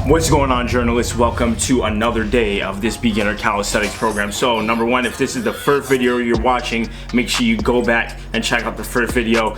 What's going on, journalists? Welcome to another day of this beginner calisthenics program. So number one, if this is the first video you're watching, make sure you go back and check out the first video.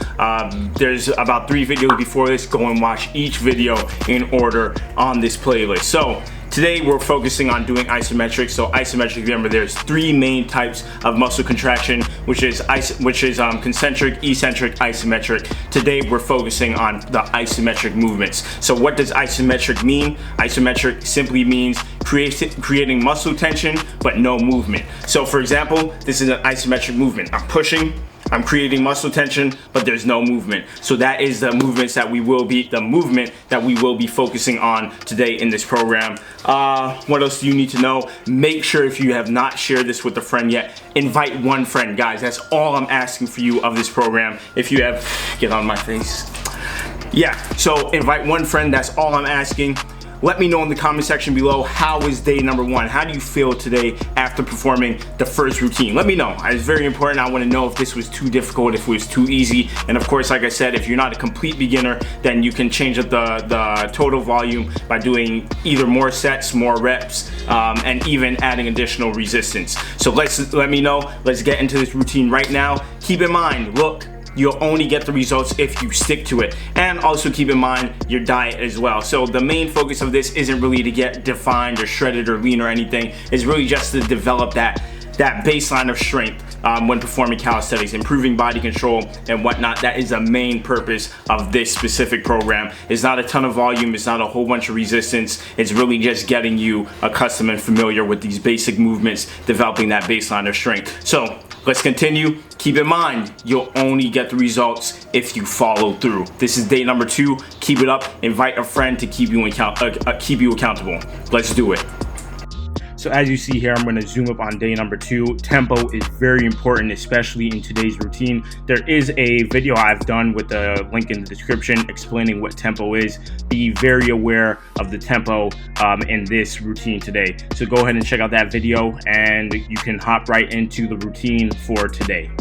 There's about 3 videos before this. Go and watch each video in order on this playlist. So today we're focusing on doing isometrics. So isometrics, remember, there's 3 main types of muscle contraction, which is concentric, eccentric, isometric. Today we're focusing on the isometric movements. So what does isometric mean? Isometric simply means creating muscle tension but no movement. So for example, this is an isometric movement. I'm pushing, I'm creating muscle tension, but there's no movement. So that is the movement that we will be focusing on today in this program. What else do you need to know? Make sure, if you have not shared this with a friend yet, invite one friend, guys. That's all I'm asking for you of this program. If you have, get on my face. Yeah, so invite one friend, that's all I'm asking. Let me know in the comment section below, how is day number 1? How do you feel today after performing the first routine? Let me know. It's very important. I want to know if this was too difficult, if it was too easy. And of course, like I said, if you're not a complete beginner, then you can change up the total volume by doing either more sets, more reps, and even adding additional resistance. So let me know. Let's get into this routine right now. Keep in mind, look, you'll only get the results if you stick to it. And also keep in mind your diet as well. So the main focus of this isn't really to get defined or shredded or lean or anything. It's really just to develop that baseline of strength when performing calisthenics, improving body control and whatnot. That is the main purpose of this specific program. It's not a ton of volume, it's not a whole bunch of resistance. It's really just getting you accustomed and familiar with these basic movements, developing that baseline of strength. So let's continue. Keep in mind, you'll only get the results if you follow through. This is day number 2. Keep it up. Invite a friend to keep you accountable. Let's do it. So as you see here, I'm going to zoom up on day number 2. Tempo is very important, especially in today's routine. There is a video I've done with the link in the description explaining what tempo is. Be very aware of the tempo in this routine today. So go ahead and check out that video and you can hop right into the routine for today.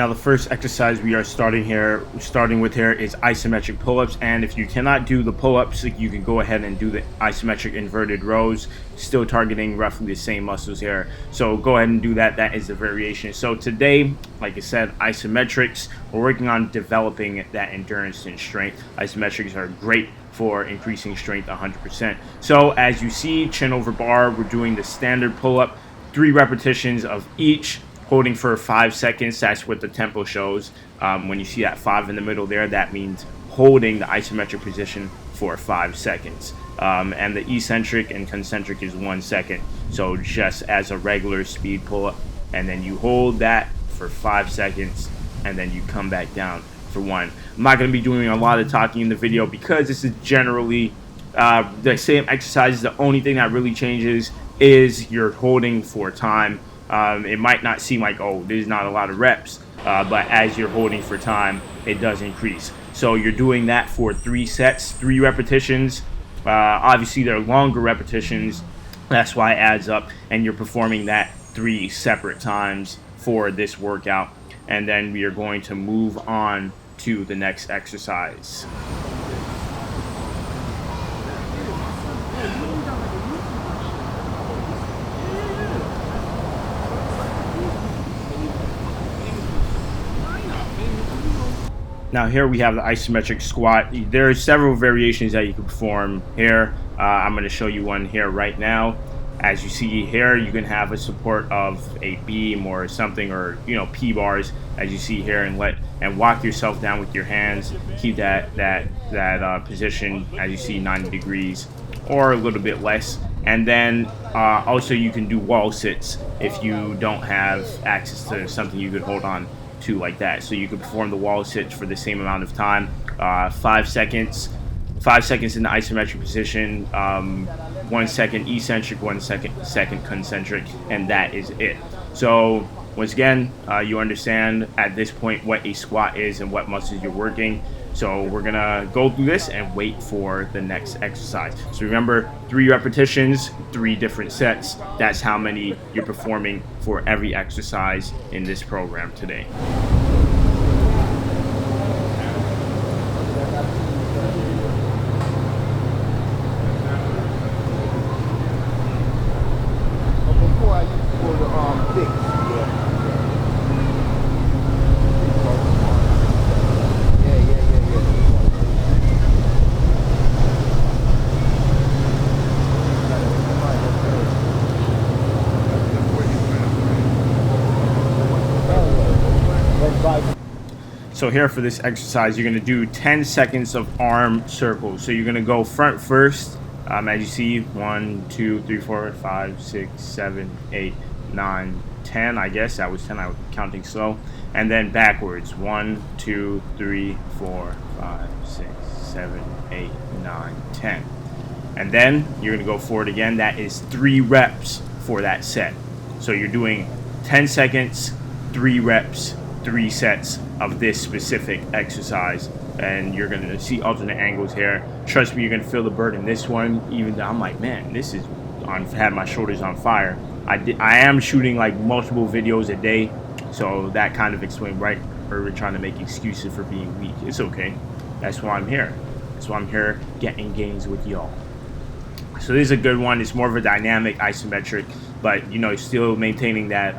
Now the first exercise we are starting with here is isometric pull-ups, and if you cannot do the pull-ups, you can go ahead and do the isometric inverted rows, still targeting roughly the same muscles here. So go ahead and do that. That is the variation. So today, like I said, isometrics, we're working on developing that endurance and strength. Isometrics are great for increasing strength 100%. So as you see, chin over bar, we're doing the standard pull-up, 3 repetitions of each, holding for 5 seconds. That's what the tempo shows. When you see that 5 in the middle there, that means holding the isometric position for 5 seconds. And the eccentric and concentric is 1 second. So just as a regular speed pull-up, and then you hold that for 5 seconds, and then you come back down for 1. I'm not going to be doing a lot of talking in the video because this is generally the same exercise. The only thing that really changes is you're holding for time. It might not seem like, oh, there's not a lot of reps, but as you're holding for time, it does increase. So you're doing that for 3 sets, 3 repetitions. Obviously, they're longer repetitions. That's why it adds up, and you're performing that 3 separate times for this workout. And then we are going to move on to the next exercise. Now here we have the isometric squat. There are several variations that you can perform here. I'm going to show you one here right now. As you see here, you can have a support of a beam or something, or P bars, as you see here, and walk yourself down with your hands. Keep that position, as you see, 90 degrees or a little bit less. And then also you can do wall sits if you don't have access to something you could hold on to like that. So you can perform the wall sits for the same amount of time, 5 seconds. 5 seconds in the isometric position, 1 second eccentric, 1 second concentric, and that is it. So once again, you understand at this point what a squat is and what muscles you're working. So we're gonna go through this and wait for the next exercise. So remember, 3 repetitions, 3 different sets. That's how many you're performing for every exercise in this program today. So here for this exercise, you're going to do 10 seconds of arm circles. So you're going to go front first, as you see, 1, 2, 3, 4, 5, 6, 7, 8, 9, 10. I guess that was 10. I was counting slow. And then backwards, 1, 2, 3, 4, 5, 6, 7, 8, 9, 10. And then you're going to go forward again. That is 3 reps for that set. So you're doing 10 seconds, 3 reps, 3 sets of this specific exercise, and you're going to see alternate angles here. Trust me, you're going to feel the burden. This one, even though I'm like, man, this is had my shoulders on fire. I am shooting like multiple videos a day, so that kind of explains, right? Or we're trying to make excuses for being weak. It's okay. That's why I'm here. That's why I'm here, getting gains with y'all. So this is a good one. It's more of a dynamic isometric, but still maintaining that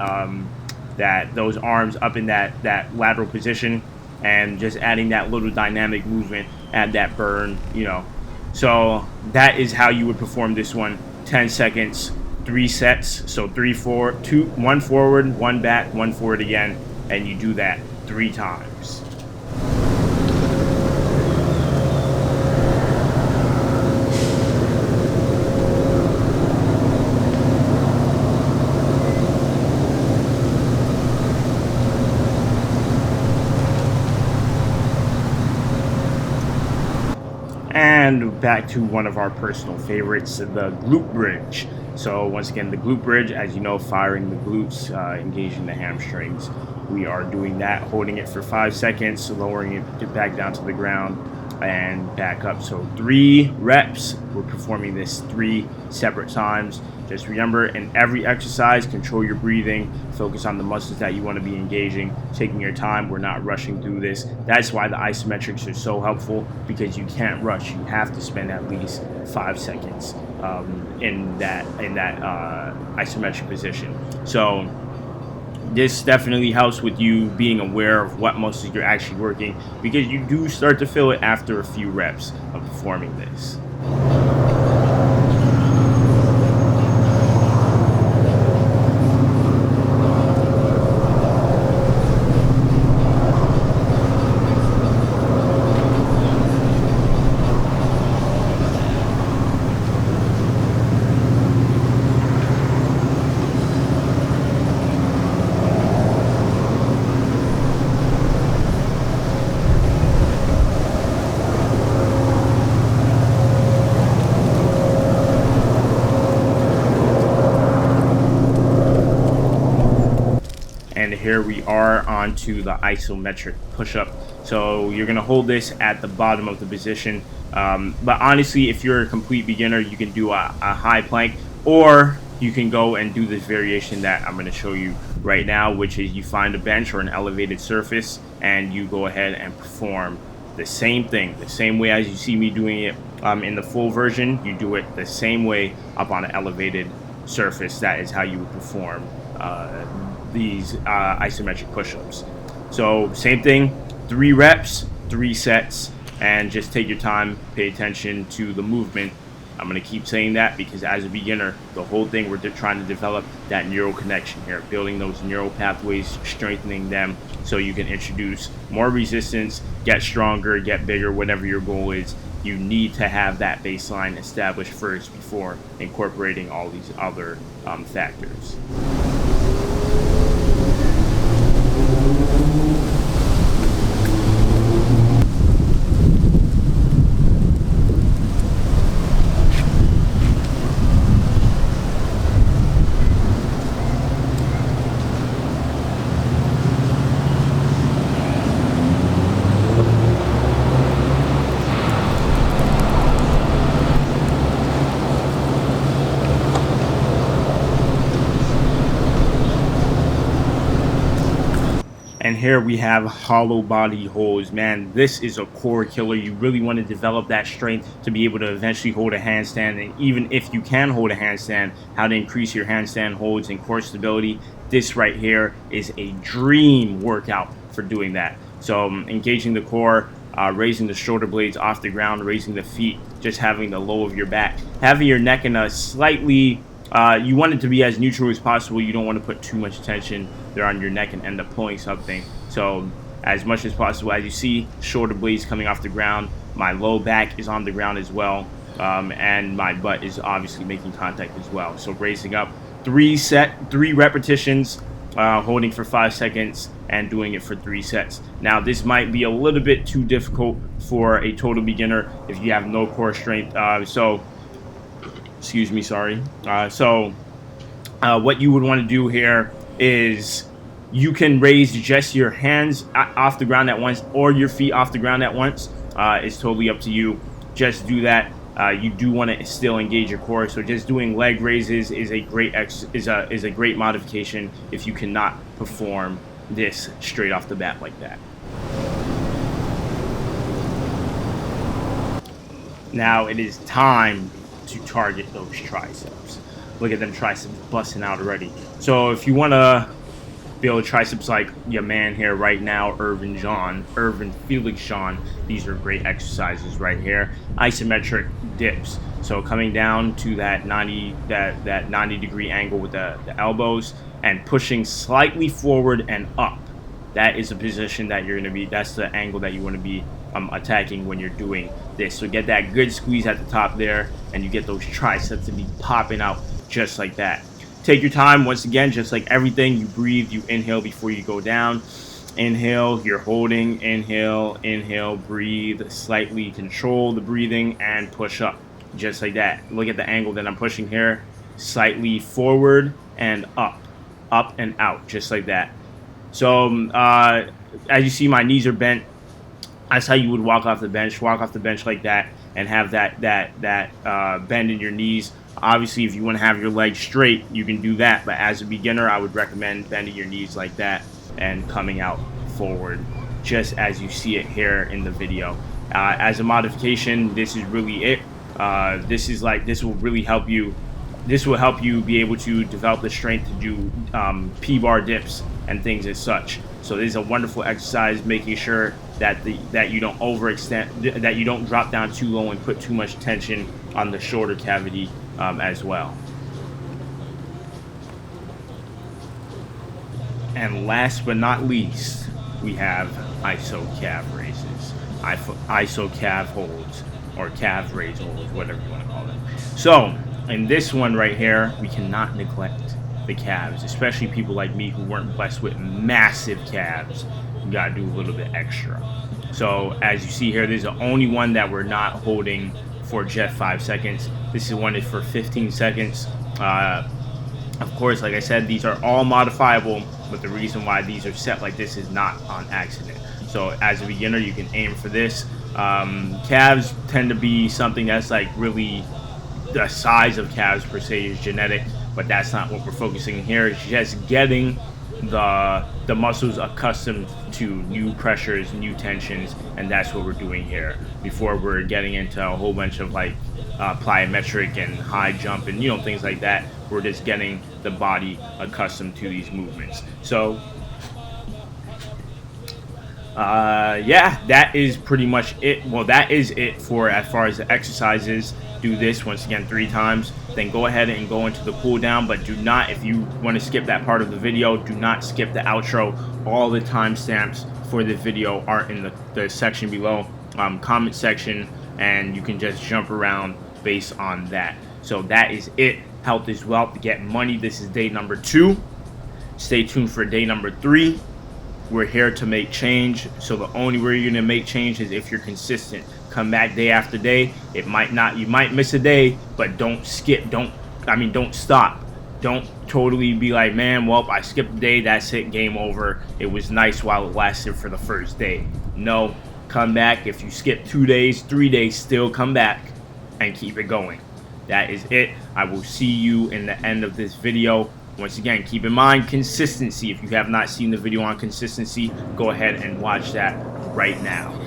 those arms up in that lateral position, and just adding that little dynamic movement, add that burn, So that is how you would perform this one. 10 seconds, 3 sets. So 3, 4, 2, 1 forward, 1 back, 1 forward again, and you do that 3 times. And back to one of our personal favorites, the glute bridge. So once again, the glute bridge, as you know, firing the glutes, engaging the hamstrings. We are doing that, holding it for 5 seconds, lowering it back down to the ground, and back up. So 3 reps. We're performing this 3 separate times. Just remember, in every exercise, control your breathing, focus on the muscles that you want to be engaging, taking your time. We're not rushing through this. That's why the isometrics are so helpful, because you can't rush. You have to spend at least 5 seconds in that isometric position. So this definitely helps with you being aware of what muscles you're actually working, because you do start to feel it after a few reps of performing this. And here we are onto the isometric push-up. So you're going to hold this at the bottom of the position. But honestly, if you're a complete beginner, you can do a high plank, or you can go and do this variation that I'm going to show you right now, which is you find a bench or an elevated surface and you go ahead and perform the same thing, the same way as you see me doing it in the full version. You do it the same way up on an elevated surface. That is how you would perform these isometric push-ups. So same thing, 3 reps, 3 sets, and just take your time, pay attention to the movement. I'm going to keep saying that because as a beginner, the whole thing, we're trying to develop that neural connection here, building those neural pathways, strengthening them so you can introduce more resistance, get stronger, get bigger, whatever your goal is. You need to have that baseline established first before incorporating all these other factors. And here we have hollow body holds. Man, this is a core killer. You really want to develop that strength to be able to eventually hold a handstand. And even if you can hold a handstand, how to increase your handstand holds and core stability. This right here is a dream workout for doing that. So engaging the core, raising the shoulder blades off the ground, raising the feet, just having the low of your back, having your neck in a slightly, you want it to be as neutral as possible. You don't want to put too much tension there on your neck and end up pulling something. So as much as possible, as you see, shoulder blades coming off the ground, my low back is on the ground as well, and my butt is obviously making contact as well. So raising up 3 repetitions, holding for 5 seconds and doing it for 3 sets. Now this might be a little bit too difficult for a total beginner if you have no core strength. Excuse me, sorry. What you would want to do here is you can raise just your hands off the ground at once or your feet off the ground at once. It's totally up to you. Just do that. You do want to still engage your core, so just doing leg raises is a great modification if you cannot perform this straight off the bat like that. Now it is time to target those triceps. Look at them triceps busting out already. So if you want to build triceps like your man here right now, Irvin Felix Jean, these are great exercises right here. Isometric dips. So coming down to that 90 degree angle with the elbows and pushing slightly forward and up. That is a position that you're going to be, that's the angle that you want to be attacking when you're doing this. So get that good squeeze at the top there, and you get those triceps to be popping out just like that. Take your time. Once again, just like everything, you breathe, you inhale before you go down. Inhale, you're holding, inhale, inhale, breathe, slightly control the breathing and push up just like that. Look at the angle that I'm pushing here, slightly forward and up and out just like that. So as you see, my knees are bent. That's how you would walk off the bench like that, and have that bend in your knees. Obviously, if you want to have your legs straight, you can do that, but as a beginner, I would recommend bending your knees like that and coming out forward, just as you see it here in the video. As a modification, this is really it. This will really help you. This will help you be able to develop the strength to do P-bar dips and things as such. So this is a wonderful exercise, making sure that you don't overextend, that you don't drop down too low and put too much tension on the shoulder cavity as well. And last but not least, we have iso calf raises, iso calf holds, or calf raise holds, whatever you want to call it. So in this one right here, we cannot neglect the calves, especially people like me who weren't blessed with massive calves. You gotta do a little bit extra. So as you see here, this is the only one that we're not holding for just 5 seconds. This is one is for 15 seconds. Of course, like I said, these are all modifiable, but the reason why these are set like this is not on accident. So as a beginner, you can aim for this. Calves tend to be something that's like really, the size of calves per se is genetic, but that's not what we're focusing here. It's just getting the muscles accustomed to new pressures, new tensions, and that's what we're doing here before we're getting into a whole bunch of like plyometric and high jump and things like that. We're just getting the body accustomed to these movements. So yeah, that is pretty much it. Well, that is it for as far as the exercises. Do this once again 3 times, then go ahead and go into the cool down, but do not, if you want to skip that part of the video, do not skip the outro. All the timestamps for the video are in the section below, comment section, and you can just jump around based on that. So that is it. Health is wealth. Get money. This is day number 2. Stay tuned for day number 3. We're here to make change, so the only way you're gonna make change is if you're consistent. Come back day after day. You might miss a day, but don't skip. Don't stop. Don't totally be like, man, well, I skipped a day, that's it, game over. It was nice while it lasted for the first day. No, come back. If you skip 2 days, 3 days, still come back and keep it going. That is it. I will see you in the end of this video. Once again, keep in mind consistency. If you have not seen the video on consistency, go ahead and watch that right now.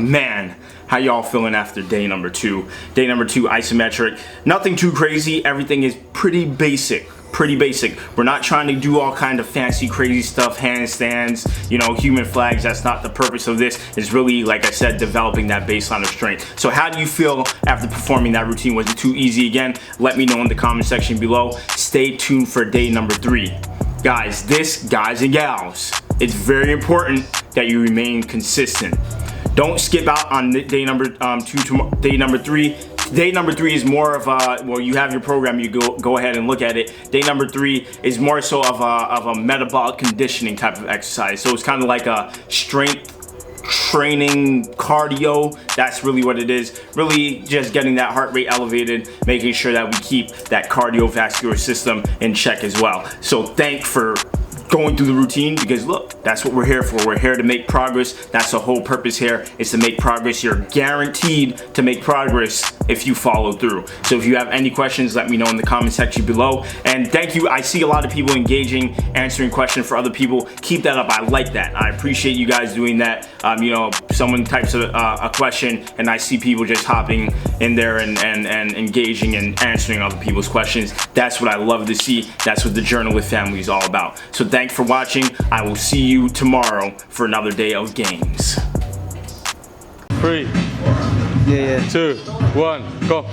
Man, how y'all feeling after day number two? Day number two, isometric. Nothing too crazy. Everything is pretty basic. Pretty basic. We're not trying to do all kind of fancy crazy stuff, handstands, you know, human flags. That's not the purpose of this. It's really, like I said, developing that baseline of strength. So how do you feel after performing that routine? Was it too easy again? Let me know in the comment section below. Stay tuned for day number 3. Guys and gals, it's very important that you remain consistent. Don't skip out on day number 2 day number 3. Day number 3 is more of a, well, you have your program, you go ahead and look at it. Day number 3 is more so of a metabolic conditioning type of exercise. So it's kind of like a strength training cardio. That's really what it is. Really just getting that heart rate elevated, making sure that we keep that cardiovascular system in check as well. So thank for going through the routine, because look, that's what we're here for. We're here to make progress. That's the whole purpose here, is to make progress. You're guaranteed to make progress if you follow through. So if you have any questions, let me know in the comment section below. And thank you. I see a lot of people engaging, answering questions for other people. Keep that up. I like that. I appreciate you guys doing that. You know, someone types a question and I see people just hopping in there and engaging and answering other people's questions. That's what I love to see. That's what the journalist family is all about. So thanks for watching. I will see you tomorrow for another day of games. 3, 2, 1, go.